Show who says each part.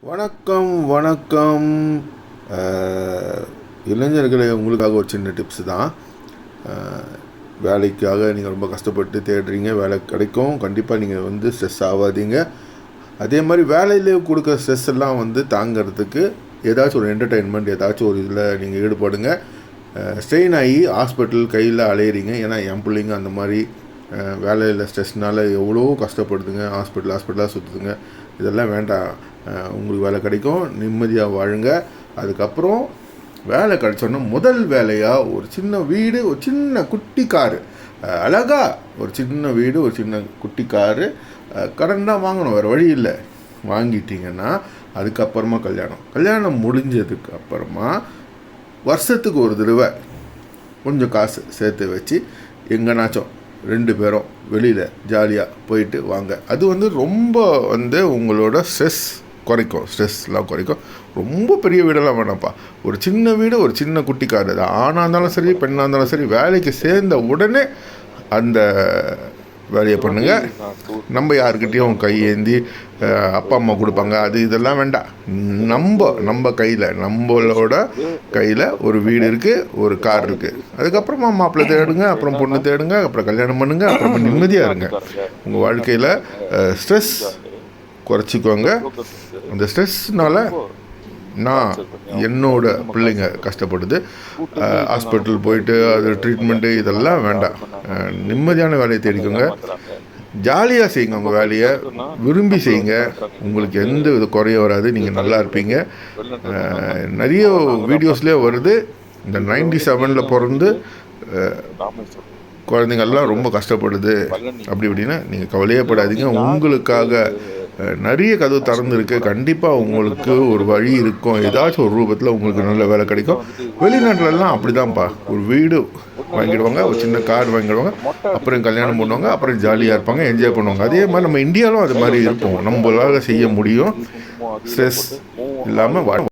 Speaker 1: வணக்கம் வணக்கம். இளைஞர்களே, உங்களுக்காக ஒரு சின்ன டிப்ஸு தான். வேலைக்காக நீங்கள் ரொம்ப கஷ்டப்பட்டு தேடுறீங்க, வேலை கிடைக்கும். கண்டிப்பாக நீங்கள் ஸ்ட்ரெஸ் ஆகாதீங்க. அதே மாதிரி வேலையிலே கொடுக்குற ஸ்ட்ரெஸ் எல்லாம் தாங்கிறதுக்கு ஏதாச்சும் ஒரு என்டர்டெயின்மெண்ட், ஏதாச்சும் ஒரு இதில் நீங்கள் ஈடுபடுங்க. ஸ்ட்ரெயின் ஆகி ஹாஸ்பிட்டல் கையில் அலையிறீங்க. ஏன்னா என் பிள்ளைங்க அந்த மாதிரி வேலையில் ஸ்ட்ரெஸ்னால் எவ்வளோ கஷ்டப்படுதுங்க. ஹாஸ்பிட்டலாக சுற்றுதுங்க. இதெல்லாம் வேண்டாம். உங்களுக்கு வேலை கிடைக்கும், நிம்மதியாக வாழுங்க. அதுக்கப்புறம் வேலை கிடைச்சோன்னா முதல் வேலையாக ஒரு சின்ன வீடு, ஒரு சின்ன குட்டி காரு, அழகாக ஒரு சின்ன வீடு, ஒரு சின்ன குட்டி காரு கடன் தான் வாங்கணும், வேறு வழி இல்லை. வாங்கிட்டீங்கன்னா அதுக்கப்புறமா கல்யாணம் முடிஞ்சதுக்கு அப்புறமா வருஷத்துக்கு ஒரு தடவை கொஞ்சம் காசு சேர்த்து வச்சு எங்கேனாச்சும் 2 பேரும் வெளியில் ஜாலியாக போயிட்டு வாங்க. அது ரொம்ப உங்களோட ஸ்ட்ரெஸ்லாம் குறைக்கும். ரொம்ப பெரிய வீடெல்லாம் வேணாம்ப்பா. ஒரு சின்ன வீடு, ஒரு சின்ன குட்டி கார். அது ஆணாக இருந்தாலும் சரி, பெண்ணாக இருந்தாலும் சரி, வேலைக்கு சேர்ந்த உடனே அந்த வேலையை பண்ணுங்கள். நம்ம யாருக்கிட்டேயும் கையேந்தி அப்பா அம்மா கொடுப்பாங்க, இதெல்லாம் வேண்டாம். நம்ம கையில், நம்மளோட கையில் ஒரு வீடு இருக்குது, ஒரு கார் இருக்குது. அதுக்கப்புறமா மாப்பிள்ளை தேடுங்க, அப்புறம் பொண்ணு தேடுங்க, அப்புறம் கல்யாணம் பண்ணுங்கள், அப்புறமா நிம்மதியாக இருங்க. உங்கள் வாழ்க்கையில் ஸ்ட்ரெஸ் குறைச்சிக்கோங்க. அந்த ஸ்ட்ரெஸ்னால் என்னோட பிள்ளைங்க கஷ்டப்படுது. ஹாஸ்பிட்டல் போயிட்டு அது ட்ரீட்மெண்ட்டு இதெல்லாம் வேண்டாம். நிம்மதியான வேலையை தேடிக்கோங்க. ஜாலியாக செய்யுங்க. உங்கள் வேலையை விரும்பி செய்யுங்க. உங்களுக்கு எந்த இது குறைய வராது. நீங்கள் நல்லா இருப்பீங்க. நிறைய வீடியோஸ்லேயே வருது, இந்த 97 பிறந்து குழந்தைங்கள்லாம் ரொம்ப கஷ்டப்படுது அப்படி இப்படின்னா நீங்கள் கவலையே படாதீங்க. உங்களுக்காக நிறைய கதவு திறந்துருக்கு. கண்டிப்பாக உங்களுக்கு ஒரு வழி இருக்கும். ஏதாச்சும் ஒரு ரூபத்தில் உங்களுக்கு நல்ல வேலை கிடைக்கும். வெளிநாட்டிலலாம் அப்படி தான்ப்பா. ஒரு வீடு வாங்கிடுவாங்க, ஒரு சின்ன கார் வாங்கிடுவாங்க, அப்புறம் கல்யாணம் பண்ணுவாங்க, அப்புறம் ஜாலியாக இருப்பாங்க, என்ஜாய் பண்ணுவாங்க. அதே மாதிரி நம்ம இந்தியாவிலும் அது மாதிரி இருப்போம். நம்மளால் செய்ய முடியும். ஸ்ட்ரெஸ் இல்லாமல்